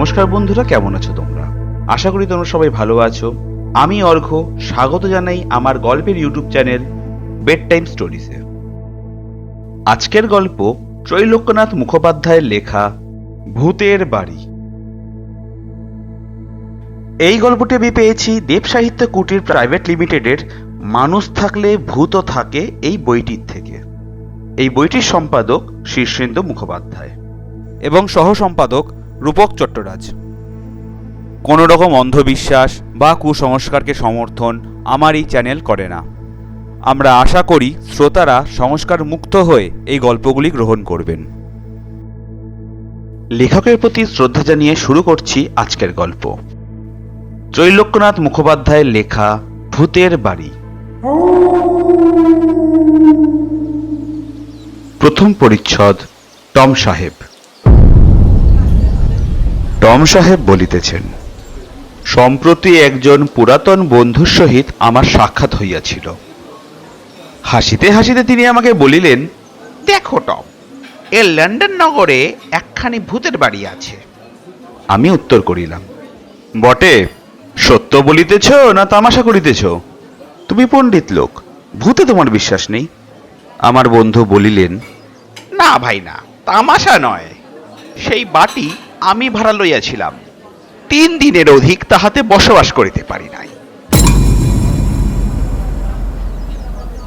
নমস্কার বন্ধুরা, কেমন আছো তোমরা? আশা করি তোমরা সবাই ভালো আছো। আমি অর্ঘ্য, স্বাগত জানাই আমার গল্পের ইউটিউব চ্যানেল বেড টাইম স্টোরিজে। আজকের গল্প ত্রৈলোক্যনাথ মুখোপাধ্যায়ের লেখা ভূতের বাড়ি। এই গল্পটি আমি পেয়েছি দেব সাহিত্য কুটির প্রাইভেট লিমিটেডের মানুষ থাকলে ভূতও থাকে এই বইটির থেকে। এই বইটির সম্পাদক শীর্ষেন্দু মুখোপাধ্যায় এবং সহ সম্পাদক রূপক চট্টরাজ। কোনো রকম অন্ধবিশ্বাস বা কুসংস্কারকে সমর্থন আমার এই চ্যানেল করে না। আমরা আশা করি শ্রোতারা সংস্কার মুক্ত হয়ে এই গল্পগুলি গ্রহণ করবেন। লেখকের প্রতি শ্রদ্ধা জানিয়ে শুরু করছি আজকের গল্প। ত্রৈলোক্যনাথ মুখোপাধ্যায়ের লেখা ভূতের বাড়ি। প্রথম পরিচ্ছদ। টম সাহেব। টম সাহেব বলিতেছেন, সম্প্রতি একজন পুরাতন বন্ধুর সহিত আমার সাক্ষাৎ হইয়াছিল। হাসিতে হাসিতে তিনি আমাকে বলিলেন, দেখো টম, এ লন্ডন নগরে একখানি ভূতের বাড়ি আছে। আমি উত্তর করিলাম, বটে, সত্য বলিতেছ না তামাশা করিতেছ? তুমি পণ্ডিত লোক, ভূতে তোমার বিশ্বাস নেই? আমার বন্ধু বলিলেন, না ভাই না, তামাশা নয়। সেই বাটি আমি ভাড়া লইয়াছিলাম, 3 দিনের অধিক তাহাতে বসবাস করিতে পারি নাই।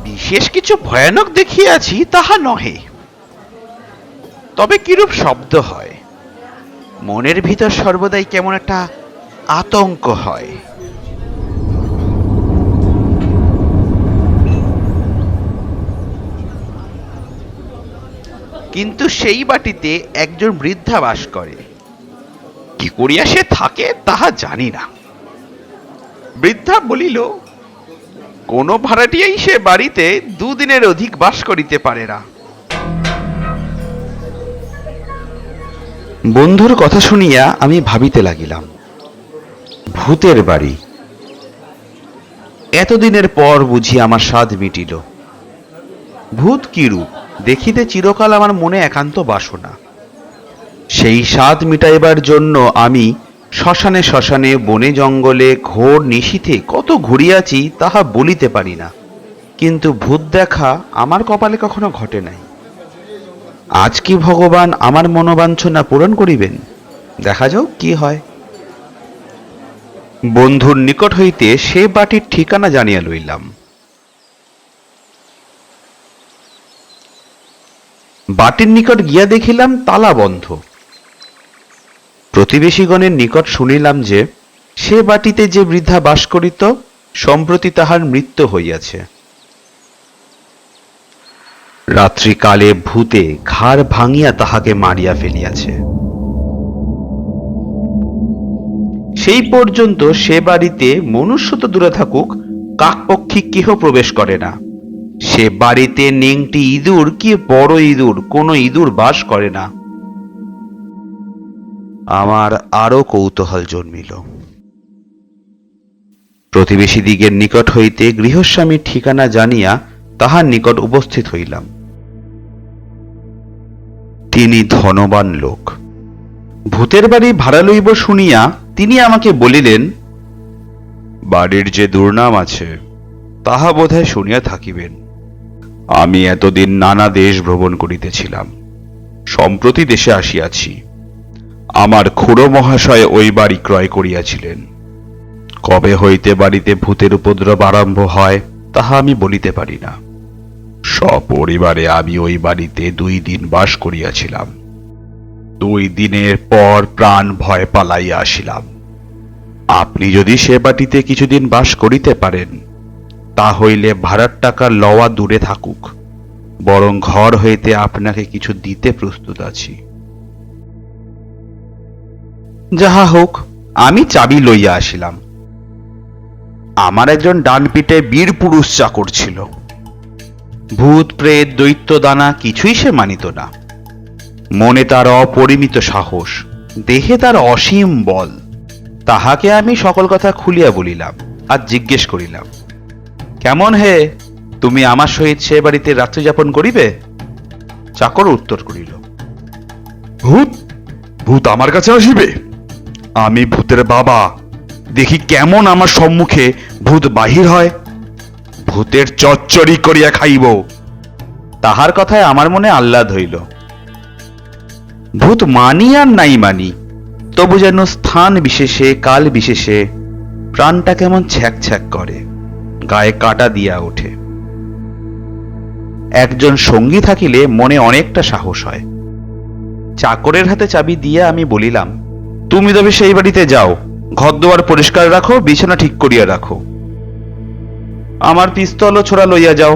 বিশেষ কিছু ভয়ানক দেখিয়াছি তাহা নহে, তবে কিরূপ শব্দ হয়, মনের ভিতর সর্বদাই কেমন একটা আতঙ্ক হয়। কিন্তু সেই বাটিতে একজন বৃদ্ধা বাস করে। কি করিয়া সে থাকে তাহা জানি না। বৃদ্ধা বলিল, কোন ভাড়াটিয়াই সে বাড়িতে 2 দিনের অধিক বাস করিতে পারে না। বন্ধুর কথা শুনিয়া আমি ভাবিতে লাগিলাম, ভূতের বাড়ি। এতদিনের পর বুঝি আমার স্বাদ মিটিল। ভূত কিরূপ দেখিতে চিরকাল আমার মনে একান্ত বাসনা। সেই স্বাদ মিটাইবার জন্য আমি শ্মশানে শ্মশানে, বনে জঙ্গলে, ঘোর নিশীথে কত ঘুরিয়াছি তাহা বলিতে পারি না। কিন্তু ভূত দেখা আমার কপালে কখনো ঘটে নাই। আজ কি ভগবান আমার মনোবাঞ্ছনা পূরণ করিবেন? দেখা যাও কি হয়। বন্ধুর নিকট হইতে সে বাটির ঠিকানা জানিয়া লইলাম। বাটির নিকট গিয়া দেখিলাম তালা বন্ধ। প্রতিবেশীগণের নিকট শুনিলাম যে সে বাটিতে যে বৃদ্ধা বাস করিত, সম্প্রতি তাহার মৃত্যু হইয়াছে। রাত্রিকালে ভূতে ঘাড় ভাঙিয়া তাহাকে মারিয়া ফেলিয়াছে। সেই পর্যন্ত সে বাড়িতে মনুষ্য তো দূরে থাকুক, কাকপক্ষী কেহ প্রবেশ করে না। সে বাড়িতে নেংটি ইঁদুর কি বড় ইঁদুর, কোনো ইঁদুর বাস করে না। আমার আরো কৌতূহল জন্মিল। প্রতিবেশী দিগের নিকট হইতে গৃহস্বামীর ঠিকানা জানিয়া তাহার নিকট উপস্থিত হইলাম। তিনি ধনবান লোক। ভূতের বাড়ি ভাড়া লইব শুনিয়া তিনি আমাকে বলিলেন, বাড়ির যে দুর্নাম আছে তাহা বোধহয় শুনিয়া থাকিবেন। আমি এতদিন নানা দেশ ভ্রমণ করিতেছিলাম, সম্প্রতি দেশে আসিয়াছি। আমার খুড়ো মহাশয় ওই বাড়ি ক্রয় করিয়াছিলেন। কবে হইতে বাড়িতে ভূতের উপদ্রব আরম্ভ হয় তাহা আমি বলিতে পারি না। সপরিবারে আমি ওই বাড়িতে 2 দিন বাস করিয়াছিলাম। 2 দিনের পর প্রাণ ভয় পালাইয়া আসিলাম। আপনি যদি সে বাড়িতে কিছুদিন বাস করিতে পারেন, তা হইলে ভাড়ার টাকা লওয়া দূরে থাকুক, বরং ঘর হইতে আপনাকে কিছু দিতে প্রস্তুত আছি। যাহা হোক, আমি চাবি লইয়া আসিলাম। আমার একজন ডানপিটে বীর পুরুষ চাকর ছিল। ভূত প্রেত দৈত্য দানা কিছুই সে মানিত না। মনে তার অপরিমিত সাহস, দেহে তার অসীম বল। তাহাকে আমি সকল কথা খুলিয়া বলিলাম আর জিজ্ঞেস করিলাম, কেমন হে, তুমি আমার সহিত সে বাড়িতে রাত্রি যাপন করিবে? চাকর উত্তর করিল, ভূত ভূত আমার কাছে আসিবে? আমি ভূতের বাবা, দেখি কেমন আমার সম্মুখে ভূত বাহির হয়, ভূতের চচ্চড়ি করিয়া খাইব। তাহার কথায় আমার মনে আহ্লাদ হইল। ভূত মানি আর নাই মানি, তবু যেন স্থান বিশেষে কাল বিশেষে প্রাণটা কেমন ছ্যাক ছ্যাক করে, গায়ে কাটা দিয়া ওঠে। একজন সঙ্গী থাকিলে মনে অনেকটা সাহস হয়। চাকরের হাতে চাবি দিয়ে আমি বলিলাম, তুমি তবে সেই বাড়িতে যাও, ঘরদুয়ার পরিষ্কার রাখো, বিছানা ঠিক করিয়া রাখো। আমার পিস্তল ও ছোড়া লইয়া যাও,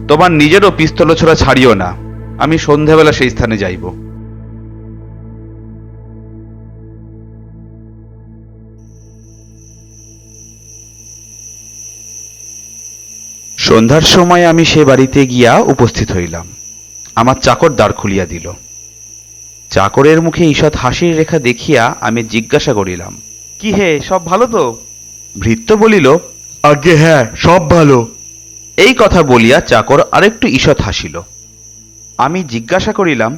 তোমার নিজেরও পিস্তল ও ছোড়া ছাড়িও না, আমি সন্ধ্যাবেলা সেই স্থানে যাইব। সন্ধ্যার সময় আমি সে বাড়িতে গিয়া উপস্থিত হইলাম। আমার চাকর দ্বার খুলিয়া দিল। চাকরের মুখে ঈষৎ হাসির রেখা দেখিয়া আমি জিজ্ঞাসা করিলাম, কি হে, সব ভালো তো? ভৃত্য বলিল, আজ্ঞে হ্যাঁ, সব ভালো। এই কথা বলিয়া চাকর আরেকটু ঈষৎ হাসিল। আমি জিজ্ঞাসা করিলাম,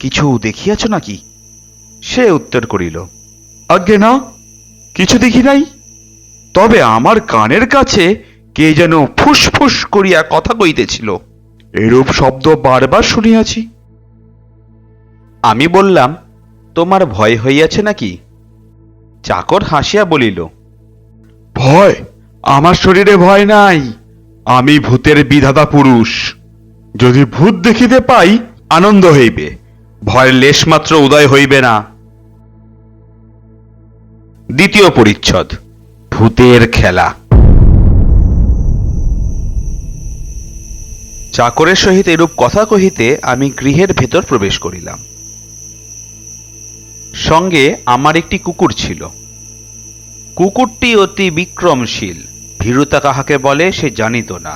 কিছু দেখিয়াছ নাকি? সে উত্তর করিল, আজ্ঞে না, কিছু দেখি নাই, তবে আমার কানের কাছে কে যেন ফুসফুস করিয়া কথা কইতেছিল, এরূপ শব্দ বারবার শুনিয়াছি। আমি বললাম, তোমার ভয় হইয়াছে নাকি? চাকর হাসিয়া বলিল, ভয়? আমার শরীরে ভয় নাই, আমি ভূতের বিধাতা পুরুষ। যদি ভূত দেখিতে পাই আনন্দ হইবে, ভয়ের লেশমাত্র উদয় হইবে না। দ্বিতীয় পরিচ্ছদ, ভূতের খেলা। চাকরের সহিত এরূপ কথা কহিতে আমি গৃহের ভেতর প্রবেশ করিলাম। সঙ্গে আমার একটি কুকুর ছিল। কুকুরটি অতি বিক্রমশীল, ভীরুতা কাহাকে বলে সে জানিত না।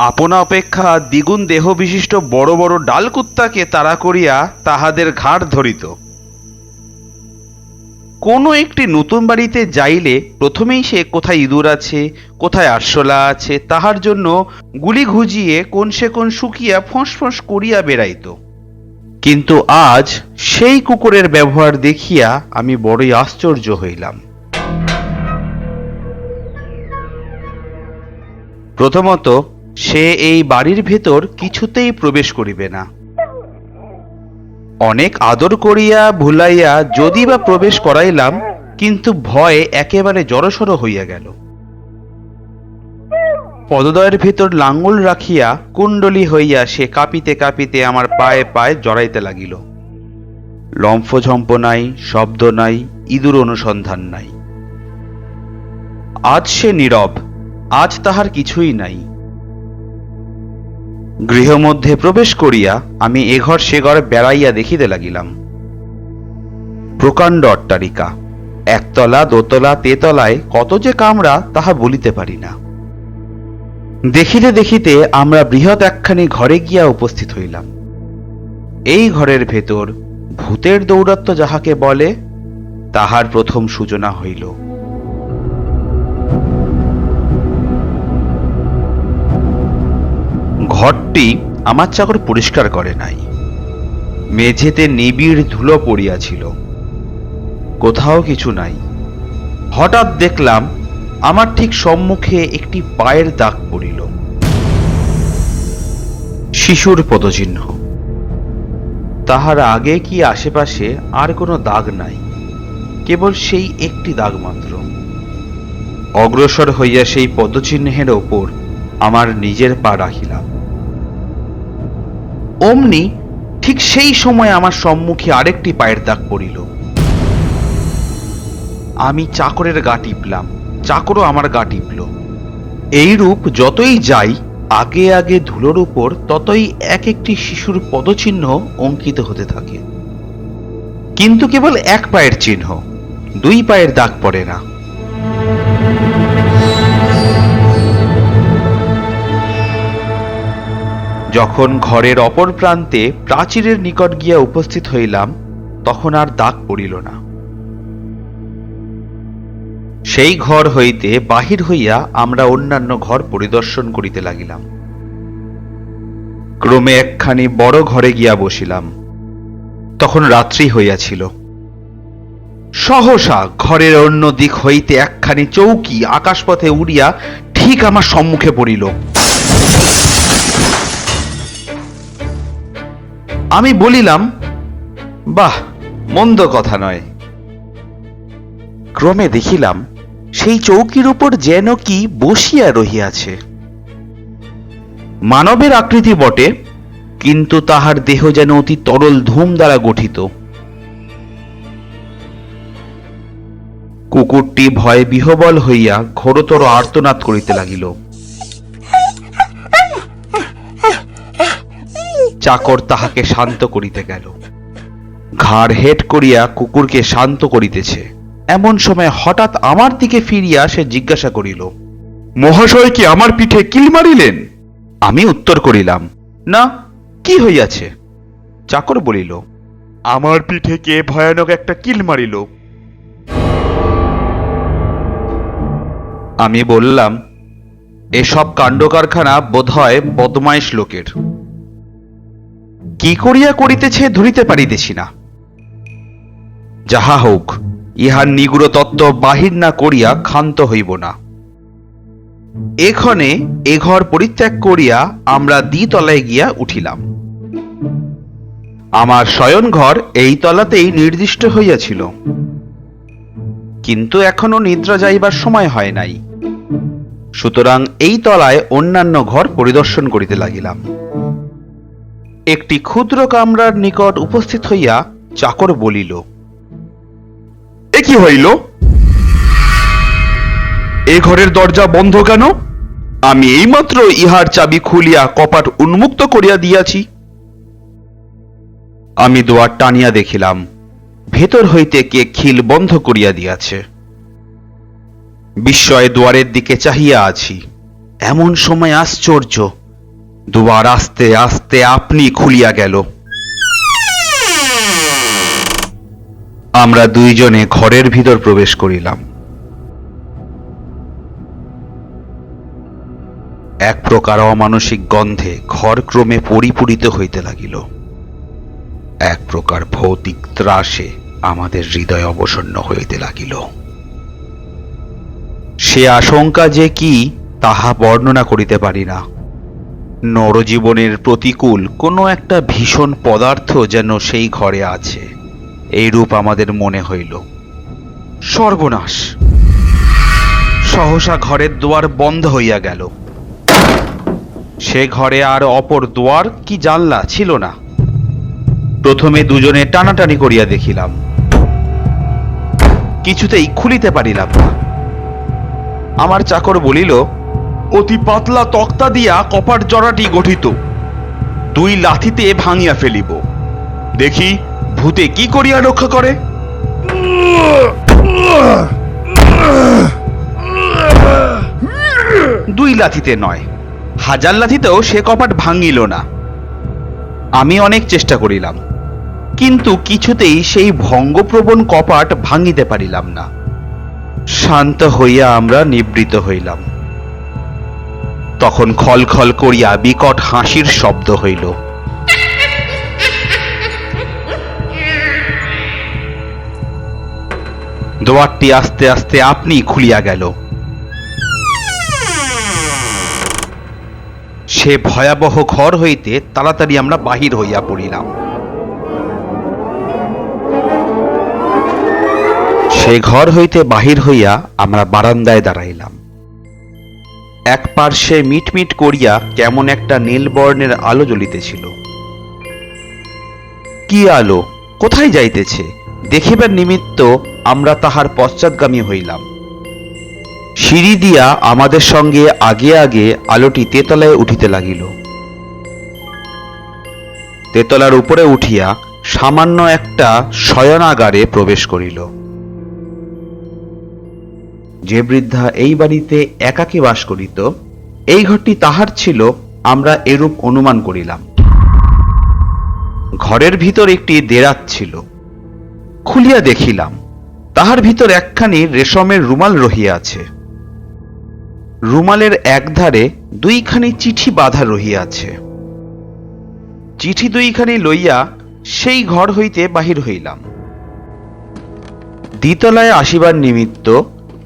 আপনা অপেক্ষা দ্বিগুণ দেহ বিশিষ্ট বড় বড় ডালকুত্তাকে তাড়া করিয়া তাহাদের ঘাড় ধরিত। কোনো একটি নতুন বাড়িতে যাইলে প্রথমেই সে কোথায় ইঁদুর আছে, কোথায় আরশোলা আছে, তাহার জন্য গুলি ঘুজিয়ে কোন সে কোন শুকিয়া ফোঁস ফোঁস করিয়া বেড়াইত। কিন্তু আজ সেই কুকুরের ব্যবহার দেখিয়া আমি বড়ই আশ্চর্য হইলাম। প্রথমত, সে এই বাড়ির ভেতর কিছুতেই প্রবেশ করিবে না। অনেক আদর করিয়া ভুলাইয়া যদি বা প্রবেশ করাইলাম, কিন্তু ভয়ে একেবারে জড়সড় হইয়া গেল। পদদয়ের ভিতর লাঙ্গল রাখিয়া কুণ্ডলী হইয়া সে কাঁপিতে কাঁপিতে আমার পায়ে পায়ে জড়াইতে লাগিল। লম্ফঝম্প নাই, শব্দ নাই, ইঁদুর অনুসন্ধান নাই। আজ সে নীরব, আজ তাহার কিছুই নাই। গৃহমধ্যে প্রবেশ করিয়া আমি এঘর সে ঘর বেড়াইয়া দেখিতে লাগিলাম। প্রকাণ্ড অট্টালিকা, একতলা দোতলা তেতলায় কত যে কামরা তাহা বলিতে পারি না। দেখিতে দেখিতে আমরা বৃহৎ একখানি ঘরে গিয়া উপস্থিত হইলাম। এই ঘরের ভেতর ভূতের দৌরাত্ম্য যাহাকে বলে তাহার প্রথম সূচনা হইল। ঘরটি আমার চাকর পরিষ্কার করে নাই। মেঝেতে নিবিড় ধুলো পড়িয়াছিল, কোথাও কিছু নাই। হঠাৎ দেখলাম আমার ঠিক সম্মুখে একটি পায়ের দাগ পড়িল, শিশুর পদচিহ্ন। তাহার আগে কি আশেপাশে আর কোনো দাগ নাই, কেবল সেই একটি দাগ মাত্র। অগ্রসর হইয়া সেই পদচিহ্নের ওপর আমার নিজের পা রাখিলাম। অমনি ঠিক সেই সময় আমার সম্মুখে আরেকটি পায়ের দাগ পড়িল। আমি চাকরের গা টিপলাম, চাকরও আমার গা টিপল। এইরূপ যতই যাই, আগে আগে ধুলোর উপর ততই এক একটি শিশুর পদচিহ্ন অঙ্কিত হতে থাকে, কিন্তু কেবল এক পায়ের চিহ্ন, দুই পায়ের দাগ পড়ে না। যখন ঘরের অপর প্রান্তে প্রাচীরের নিকট গিয়া উপস্থিত হইলাম, তখন আর দাগ পড়িল না। সেই ঘর হইতে বাহির হইয়া আমরা অন্যান্য ঘর পরিদর্শন করিতে লাগিলাম। ক্রমে একখানি বড় ঘরে গিয়া বসিলাম। তখন রাত্রি হইয়াছিল। সহসা ঘরের অন্য দিক হইতে একখানি চৌকি আকাশপথে উড়িয়া ঠিক আমার সম্মুখে পড়িল। আমি বলিলাম, বাহ, মন্দ কথা নয়। ক্রমে দেখিলাম সেই চৌকির উপর যেন কি বসিয়া রহিয়াছে। মানবের আকৃতি বটে, কিন্তু তাহার দেহ যেন অতি তরল ধূম দ্বারা গঠিত। কুকুরটি ভয়ে বিহবল হইয়া ঘোরতর আর্তনাদ করিতে লাগিল। চাকর তাহাকে শান্ত করিতে গেল। ঘাড় হেট করিয়া কুকুরকে শান্ত করিতেছে, এমন সময় হঠাৎ আমার দিকে ফিরিয়া সে জিজ্ঞাসা করিল, মহাশয় কি আমার পিঠে কিল মারিলেন? আমি উত্তর করিলাম, না, কি হইয়াছে? চাকর বলিল, আমার পিঠে কে ভয়ানক একটা কিল মারিল। আমি বললাম, এসব কাণ্ড কারখানা বোধহয় বদমাইশ লোকের। কি করিয়া করিতেছে ধরিতে পারিতেছি না। যাহা হোক, ইহার নিগুড় তত্ত্ব বাহির না করিয়া ক্ষান্ত হইব না। এক্ষণে এ ঘর পরিত্যাগ করিয়া আমরা দ্বিতলায় গিয়া উঠিলাম। আমার শয়ন ঘর এই তলাতেই নির্দিষ্ট হইয়াছিল, কিন্তু এখনো নিদ্রা যাইবার সময় হয় নাই। সুতরাং এই তলায় অন্যান্য ঘর পরিদর্শন করিতে লাগিলাম। একটি ক্ষুদ্র কামরার নিকট উপস্থিত হইয়া চাকর বলিল, এ কি হইল? এ ঘরের দরজা বন্ধ কেন? আমি এইমাত্র ইহার চাবি খুলিয়া কপাট উন্মুক্ত করিয়া দিয়াছি। আমি দুয়ার টানিয়া দেখিলাম, ভেতর হইতে কে খিল বন্ধ করিয়া দিয়াছে। বিস্ময়ে দুয়ারের দিকে চাহিয়া আছি। এমন সময় আশ্চর্য, দুয়ার আস্তে আস্তে আপনি খুলিয়া গেল। আমরা দুইজনে ঘরের ভিতর প্রবেশ করিলাম। এক প্রকার অমানসিক গন্ধে ঘর ক্রমে পরিপূরিত হইতে লাগিল। এক প্রকার ভৌতিক ত্রাসে আমাদের হৃদয় অবসন্ন হইতে লাগিল। সে আশঙ্কা যে কি তাহা বর্ণনা করিতে পারি না। নরজীবনের প্রতিকূল কোনো একটা ভীষণ পদার্থ যেন সেই ঘরে আছে, এইরূপ আমাদের মনে হইল। সর্বনাশ! সহসা ঘরের দুয়ার বন্ধ হইয়া গেল। সে ঘরে আর অপর দুয়ার কি জানলা ছিল না। প্রথমে দুজনে টানাটানি করিয়া দেখিলাম, কিছুতেই খুলিতে পারিলাম না। আমার চাকর বলিল, অতি পাতলা তক্তা দিয়া কপাট জড়াটি গঠিত, দুই লাথিতে ভাঙিয়া ফেলিব, দেখি ভূতে কি করিয়া রক্ষা করে। দুই লাথিতে নয়, হাজার লাথিতেও সে কপাট ভাঙিল না। আমি অনেক চেষ্টা করিলাম, কিন্তু কিছুতেই সেই ভঙ্গপ্রবণ কপাট ভাঙিতে পারিলাম না। শান্ত হইয়া আমরা নিবৃত হইলাম। তখন খলখল করিয়া বিকট হাসির শব্দ হইল। দুয়ারটি আস্তে আস্তে আপনি খুলিয়া গেল। সে ভয়াবহ ঘর হইতে তাড়াতাড়ি আমরা বাহির হইয়া পড়িলাম। সে ঘর হইতে বাহির হইয়া আমরা বারান্দায় দাঁড়াইলাম। এক পার্শ্বে মিটমিট করিয়া কেমন একটা নীল বর্ণের আলো জ্বলিতেছিল। কি আলো, কোথায় যাইতেছে দেখিবার নিমিত্ত আমরা তাহার পশ্চাৎগামী হইলাম। সিঁড়ি দিয়া আমাদের সঙ্গে আগে আগে আলোটি তেতলায় উঠিতে লাগিল। তেতলার উপরে উঠিয়া সামান্য একটা শয়নাগারে প্রবেশ করিল। যে বৃদ্ধা এই বাড়িতে একাকী বাস করিত, এই ঘরটি তাহার ছিল, আমরা এরূপ অনুমান করিলাম। ঘরের ভিতর একটি দেরাজ ছিল। খুলিয়া দেখিলাম, তাহার ভিতর একখানি রেশমের রুমাল রহিয়াছে। রুমালের একধারে দুইখানি চিঠি বাঁধা রহিয়াছে। চিঠি দুইখানি লইয়া সেই ঘর হইতে বাহির হইলাম। দ্বিতলায় আসিবার নিমিত্ত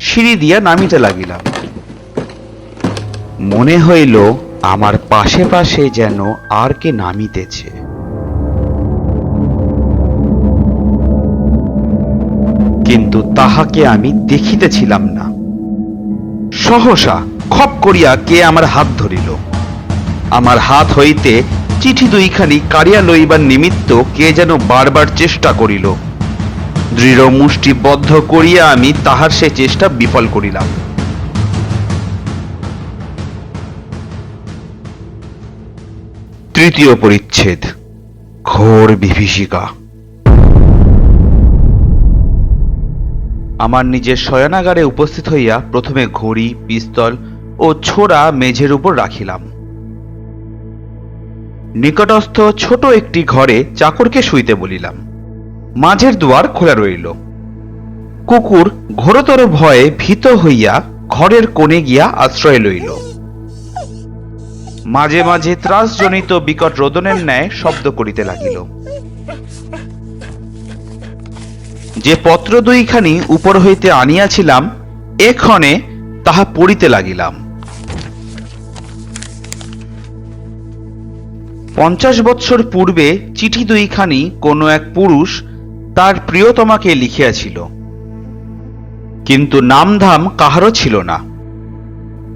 সিঁড়ি দিয়া নামিতে লাগিলাম। মনে হইল আমার পাশে পাশে যেন আর কে নামিতেছে। কিন্তু তাহাকে আমি দেখিতেছিলাম না। সহসা খপ করিয়া কে আমার হাত ধরিল। আমার হাত হইতে চিঠি দুইখানি কাড়িয়া লইবার নিমিত্ত কে যেন বারবার চেষ্টা করিল। দৃঢ় মুষ্টিবদ্ধ করিয়া আমি তাহার সে চেষ্টা বিফল করিলাম। তৃতীয় পরিচ্ছেদ। ঘোর বিভীষিকা। আমার নিজের শয়নাগারে উপস্থিত হইয়া প্রথমে ঘড়ি, পিস্তল ও ছোরা মেঝের উপর রাখিলাম। নিকটস্থ ছোট একটি ঘরে চাকরকে শুইতে বলিলাম। মাঝের দুয়ার খোলা রইল। কুকুর ঘোরতর ভয়ে ভীত হইয়া ঘরের কোণে গিয়া আশ্রয় লইল। মাঝে মাঝে ত্রাসজনিত বিকট রোদনের ন্যায় শব্দ করিতে লাগিল। যে পত্র দুইখানি উপর হইতে আনিয়াছিলাম এক্ষণে তাহা পড়িতে লাগিলাম। 50 বৎসর পূর্বে চিঠি দুইখানি কোনো এক পুরুষ তার প্রিয়তমাকে লিখিয়াছিল, কিন্তু নামধাম কাহারও ছিল না।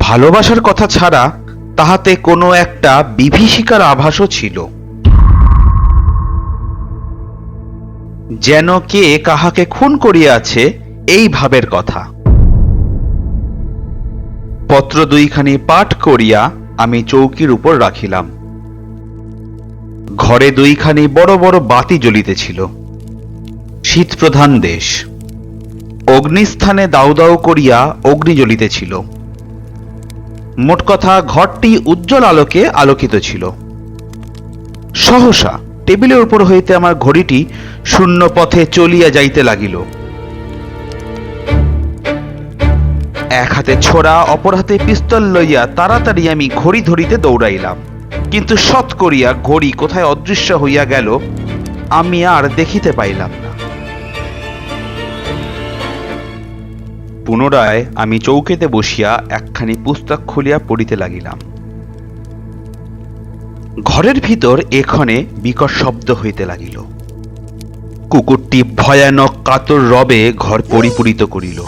ভালোবাসার কথা ছাড়া তাহাতে কোনো একটা বিভীষিকার আভাসও ছিল, যেন কে কাহাকে খুন করিয়াছে এই ভাবের কথা। পত্র দুইখানি পাঠ করিয়া আমি চৌকির উপর রাখিলাম। ঘরে দুইখানি বড় বড় বাতি জ্বলিতেছিল। শীতপ্রধান দেশ। অগ্নিস্থানে দাউ দাউ করিয়া অগ্নি জ্বলিতেছিল। মোট কথা ঘরটি উজ্জ্বল আলোকে আলোকিত ছিল। সহসা টেবিলের উপর হইতে আমার ঘড়িটি শূন্য পথে চলিয়া যাইতে লাগিল। এক হাতে ছোরা, অপর হাতে পিস্তল লইয়া তাড়াতাড়ি আমি ঘড়ি ধরিতে দৌড়াইলাম, কিন্তু শত করিয়া ঘড়ি কোথায় অদৃশ্য হইয়া গেল আমি আর দেখিতে পাইলাম না। পুনরায় আমি চৌকিতে বসিয়া একখানি পুস্তক খুলিয়া পড়িতে লাগিলাম। ঘরের ভিতর এক্ষণে বিকট শব্দ হইতে লাগিল। কুকুরটি ভয়ানক কাতর রবে ঘর পরিপূরিত করিল।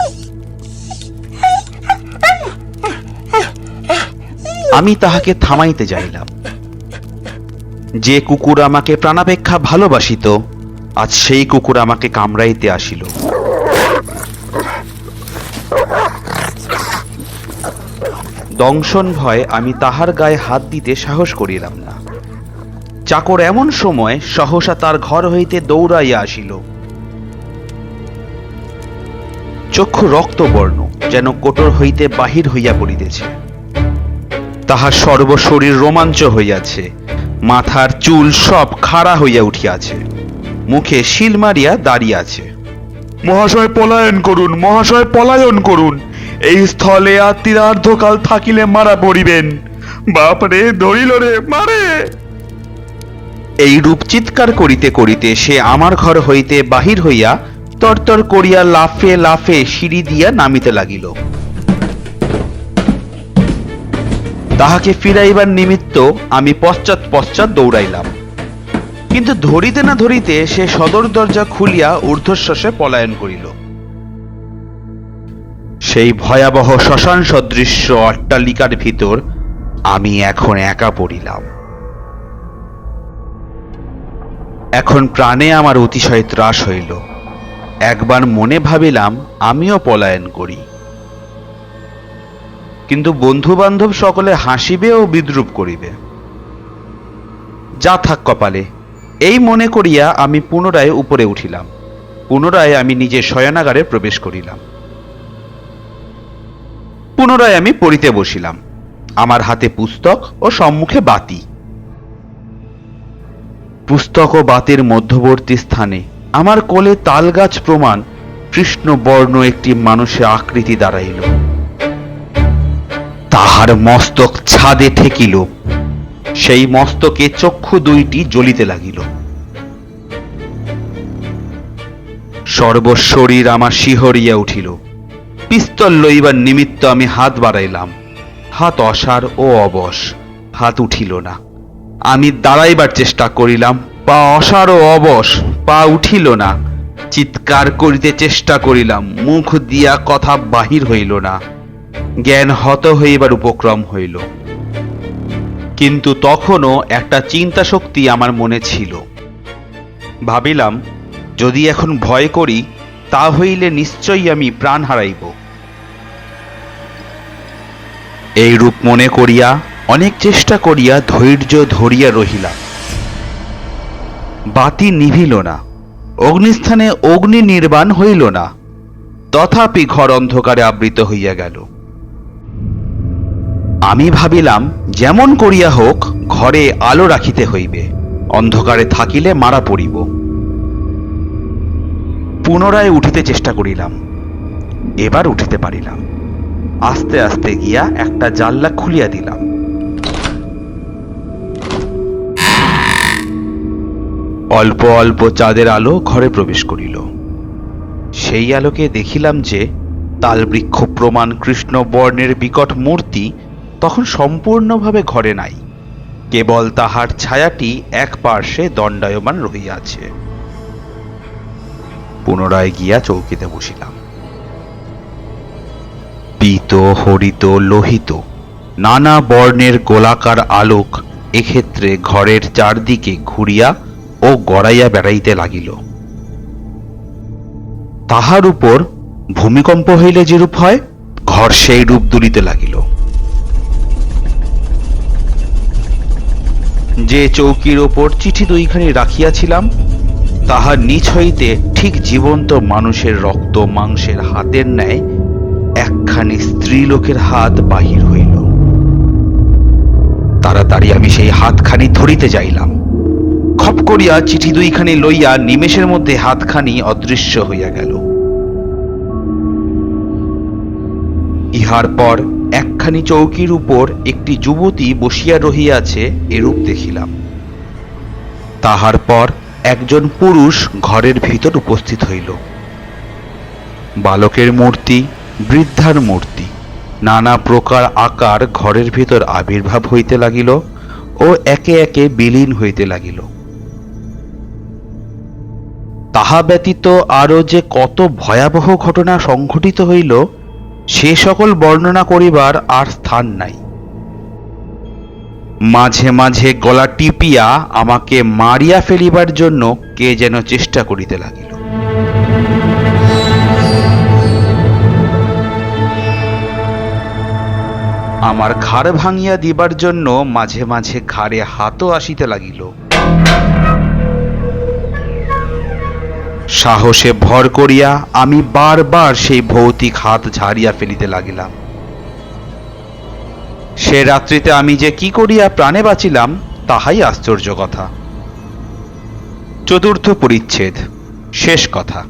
আমি তাহাকে থামাইতে যাইলাম। যে কুকুর আমাকে প্রাণাপেক্ষা ভালোবাসিত আজ সেই কুকুর আমাকে কামড়াইতে আসিল। দংশন ভয়ে আমি তাহার গায়ে হাত দিতে সাহস করিলাম না। চাকর এমন সময় সহসা তার ঘর হইতে দৌড়াইয়া আসিল। চক্ষু রক্তবর্ণ, যেন কোটর হইতে বাহির হইয়া পড়িতেছে। তাহার সর্বশরীর রোমাঞ্চ হইয়াছে, মাথার চুল সব খাড়া হইয়া উঠিয়াছে, মুখে শিল মারিয়া দাঁড়িয়াছে। মহাশয় পলায়ন করুন, মহাশয় পলায়ন করুন, এই স্থলে আর তীরার্ধকাল থাকিলে মারা পড়িবেন। বাপরে, ধরিল রে, মারে। এই রূপ চিৎকার করিতে করিতে সে আমার ঘর হইতে বাহির হইয়া তরতর করিয়া লাফে লাফে সিঁড়ি দিয়া নামিতে লাগিল। তাহাকে ফিরাইবার নিমিত্ত আমি পশ্চাৎ পশ্চাৎ দৌড়াইলাম, কিন্তু ধরিতে না ধরিতে সে সদর দরজা খুলিয়া ঊর্ধ্বশ্বাসে পলায়ন করিল। সেই ভয়াবহ শ্মশান সদৃশ্য অট্টালিকার ভিতর আমি এখন একা পড়িলাম। এখন প্রাণে আমার অতিশয় ত্রাস হইল। একবার মনে ভাবিলাম আমিও পলায়ন করি, কিন্তু বন্ধু বান্ধব সকলে হাসিবে ও বিদ্রূপ করিবে। যা থাক কপালে, এই মনে করিয়া আমি পুনরায় উপরে উঠিলাম। পুনরায় আমি নিজের শয়নাগারে প্রবেশ করিলাম। পুনরায় আমি পড়িতে বসিলাম। আমার হাতে পুস্তক ও সম্মুখে বাতি। পুস্তক ও বাতির মধ্যবর্তী স্থানে আমার কোলে তালগাছ প্রমাণ কৃষ্ণ বর্ণ একটি মানুষের আকৃতি দাঁড়াইল। তাহার মস্তক ছাদে ঠেকিল। সেই মস্তকে চক্ষু দুইটি জ্বলিতে লাগিল। সর্বশরীর আমার শিহরিয়া উঠিল। পিস্তল লইবার নিমিত্ত আমি হাত বাড়াইলাম, হাত অসাড় ও অবশ, হাত উঠিল না। আমি দাঁড়াইবার চেষ্টা করিলাম, পা অসাড় ও অবশ, পা উঠিল না। চিৎকার করিতে চেষ্টা করিলাম, মুখ দিয়া কথা বাহির হইল না। জ্ঞান হত হইবার উপক্রম হইল। কিন্তু তখনও একটা চিন্তা শক্তি আমার মনে ছিল। ভাবিলাম, যদি এখন ভয় করি তা হইলে নিশ্চয়ই আমি প্রাণ হারাইব। এই রূপ মনে করিয়া অনেক চেষ্টা করিয়া ধৈর্য ধরিয়া রহিলাম। বাতি নিভিল না, অগ্নিস্থানে অগ্নি নির্বাণ হইল না, তথাপি ঘর অন্ধকারে আবৃত হইয়া গেল। আমি ভাবিলাম, যেমন করিয়া হোক ঘরে আলো রাখিতে হইবে, অন্ধকারে থাকিলে মারা পড়িব। পুনরায় উঠিতে চেষ্টা করিলাম, এবার উঠিতে পারিলাম। আস্তে আস্তে গিয়া একটা জানলা খুলিয়া দিলাম। অল্প অল্প চাঁদের আলো ঘরে প্রবেশ করিল। সেই আলোকে দেখিলাম যে তালবৃক্ষ প্রমাণ কৃষ্ণ বর্ণের বিকট মূর্তি তখন সম্পূর্ণভাবে ঘরে নাই, কেবল তাহার ছায়াটি এক পার্শ্বে দণ্ডায়মান রহিয়াছে। পুনরায় গিয়া চৌকিতে বসিলাম। পীত, হরিত, লোহিত নানা বর্ণের গোলাকার আলোক এক্ষেত্রে ঘরের চারদিকে ঘুরিয়া ও গড়াইয়া বেড়াইতে লাগিল। তাহার উপর ভূমিকম্প হইলে যেরূপ হয়, ঘর সেই রূপ দুলিতে লাগিল। যে চৌকির ওপর চিঠি দুইখানি রাখিয়াছিলাম, তাহার নিচ হইতে ঠিক জীবন্ত মানুষের রক্ত মাংসের হাতের ন্যায় একখানি স্ত্রীলোকের হাত বাহির হইল। তাড়াতাড়ি আমি সেই হাতখানি ধরিতে যাইলাম। খপ করিয়া চিঠি দুইখানি লইয়া নিমেষের মধ্যে হাতখানি অদৃশ্য হইয়া গেল। ইহার পর একখানি চৌকির উপর একটি যুবতী বসিয়া রহিয়াছে এরূপ দেখিলাম। তাহার পর একজন পুরুষ ঘরের ভিতর উপস্থিত হইল। বালকের মূর্তি, বৃদ্ধার মূর্তি, নানা প্রকার আকার ঘরের ভিতর আবির্ভাব হইতে লাগিল ও একে একে বিলীন হইতে লাগিল। তাহা ব্যতীত আরো যে কত ভয়াবহ ঘটনা সংঘটিত হইল, সে সকল বর্ণনা করিবার আর স্থান নাই। মাঝে মাঝে গলা টিপিয়া আমাকে মারিয়া ফেলিবার জন্য কে যেন চেষ্টা করিতে লাগিল। আমার ঘাড় ভাঙিয়া দিবার জন্য মাঝে মাঝে ঘাড়ে হাতও আসিতে লাগিল। সাহসে ভর করিয়া আমি বারবার সেই ভৌতিক হাত ঝাড়িয়া ফেলিতে লাগিলাম। সে রাত্রিতে আমি যে কি করিয়া প্রাণে বাঁচিলাম তাহাই আশ্চর্য কথা। চতুর্থ পরিচ্ছেদ, শেষ কথা।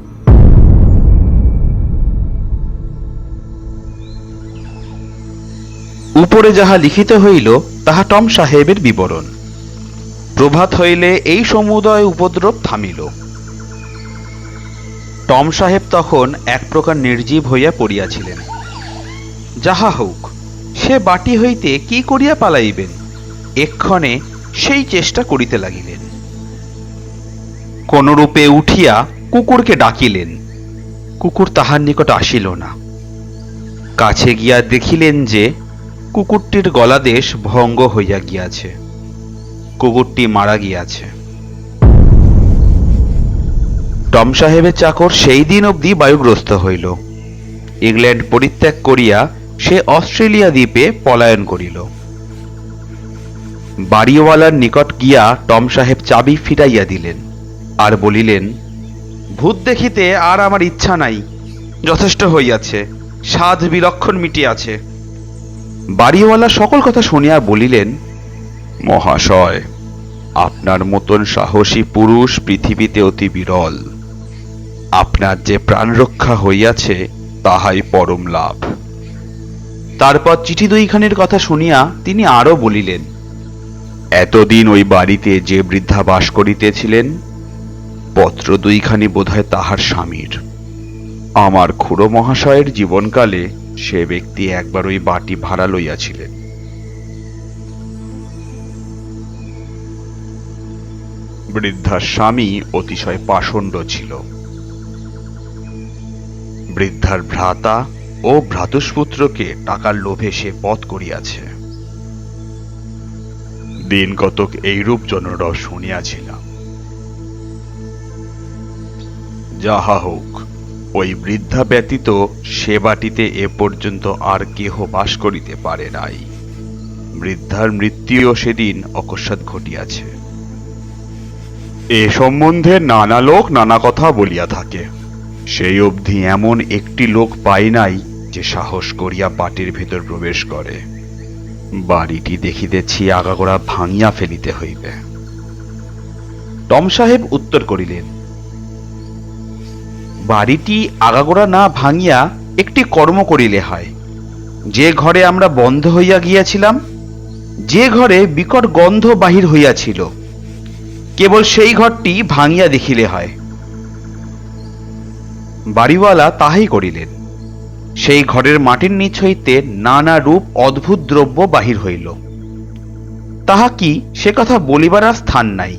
উপরে যাহা লিখিত হইল তাহা টম সাহেবের বিবরণ। প্রভাত হইলে এই সমুদয় উপদ্রব থামিল। টম সাহেব তখন এক প্রকার নির্জীব হইয়া পড়িয়াছিলেন। যাহা হোক, সে বাটি হইতে কি করিয়া পালাইবেন, এক্ষণে সেই চেষ্টা করিতে লাগিলেন। কোনরূপে উঠিয়া কুকুরকে ডাকিলেন। কুকুর তাহার নিকট আসিল না। কাছে গিয়া দেখিলেন যে কুকুরটির গলাদেশ ভঙ্গ হইয়া গিয়াছে, কুকুরটি মারা গিয়াছে। টম সাহেবের চাকর সেই দিন অবধি বায়ুগ্রস্ত হইল। ইংল্যান্ড পরিত্যাগ করিয়া সে অস্ট্রেলিয়া দ্বীপে পলায়ন করিল। বাড়িওয়ালার নিকট গিয়া টম সাহেব চাবি ফিরাইয়া দিলেন আর বলিলেন, ভূত দেখিতে আর আমার ইচ্ছা নাই, যথেষ্ট হইয়াছে, সাধ বিলক্ষণ মিটিয়াছে। বাড়িওয়ালা সকল কথা শুনিয়া বলিলেন, মহাশয়, আপনার মতন সাহসী পুরুষ পৃথিবীতে অতি বিরল। আপনার যে প্রাণ রক্ষা হইয়াছে তাহাই পরম লাভ। তারপর চিঠি দুইখানির কথা শুনিয়া তিনি আরো বলিলেন, এতদিন ওই বাড়িতে যে বৃদ্ধা বাস করিতেছিলেন পত্র দুইখানি বোধহয় তাহার স্বামীর। আমার খুড়ো মহাশয়ের জীবনকালে সে ব্যক্তি একবার ওই বাটি ভাড়া লইয়াছিলেন। বৃদ্ধার স্বামী অতিশয় পাষণ্ড ছিল। বৃদ্ধার ভ্রাতা ও ভ্রাতুষ্পুত্রকে টাকার লোভে সে পথ করিয়াছে। দিন কতক এইরূপ জনরব শুনিয়াছিলাম। যাহা হোক, ওই বৃদ্ধা ব্যতীত সে বাটিতে এ পর্যন্ত আর কেহ বাস করিতে পারে নাই। বৃদ্ধার মৃত্যুও সেদিন অকস্মাৎ ঘটিয়াছে। এ সম্বন্ধে নানা লোক নানা কথা বলিয়া থাকে। সেই অবধি এমন একটি লোক পাই নাই যে সাহস করিয়া বাটির ভেতর প্রবেশ করে। বাড়িটি দেখিতেছি আগাগোড়া ভাঙিয়া ফেলিতে হইবে। টম সাহেব উত্তর করিলেন, বাড়িটি আগাগোড়া না ভাঙিয়া একটি কর্ম করিলে হয়। যে ঘরে আমরা বন্ধ হইয়া গিয়াছিলাম, যে ঘরে বিকট গন্ধ বাহির হইয়াছিল, কেবল সেই ঘরটি ভাঙিয়া দেখিলে হয়। বাড়িওয়ালা তাহাই করিলেন। সেই ঘরের মাটির নিচ হইতে নানা রূপ অদ্ভুত দ্রব্য বাহির হইল। তাহা কি সে কথা বলিবার আর স্থান নাই।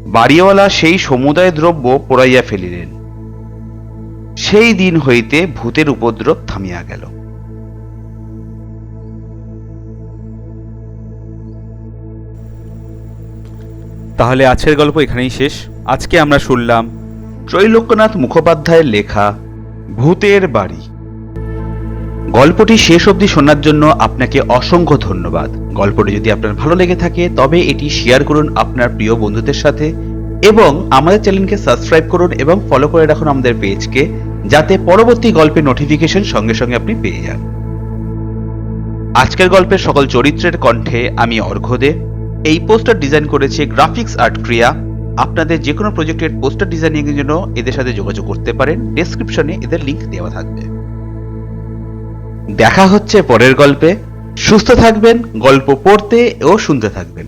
বাড়িওয়ালা সেই সমুদায় দ্রব্য পোড়াইয়া ফেলিলেন। সেই দিন হইতে ভূতের উপদ্রব থামিয়া গেল। তাহলে আজকের গল্প এখানেই শেষ। আজকে আমরা শুনলাম ত্রৈলোক্যনাথ মুখোপাধ্যায়ের লেখা ভূতের বাড়ি। গল্পটি শেষ অবধি শোনার জন্য আপনাকে অসংখ্য ধন্যবাদ। গল্পটি যদি আপনার ভালো লেগে থাকে তবে এটি শেয়ার করুন আপনার প্রিয় বন্ধুদের সাথে, এবং আমাদের চ্যানেলকে সাবস্ক্রাইব করুন এবং ফলো করে রাখুন আমাদের পেজকে, যাতে পরবর্তী গল্পের নোটিফিকেশন সঙ্গে সঙ্গে আপনি পেয়ে যান। আজকের গল্পের সকল চরিত্রের কণ্ঠে আমি অর্ঘ্য দে। এই পোস্টার ডিজাইন করেছে গ্রাফিক্স আর্ট ক্রিয়া। আপনাদের যে কোনো প্রজেক্টের পোস্টার ডিজাইনিং এর জন্য এদের সাথে যোগাযোগ করতে পারেন। ডেসক্রিপশনে এদের লিংক দেওয়া থাকবে। দেখা হচ্ছে পরের গল্পে। সুস্থ থাকবেন, গল্প পড়তে ও শুনতে থাকবেন।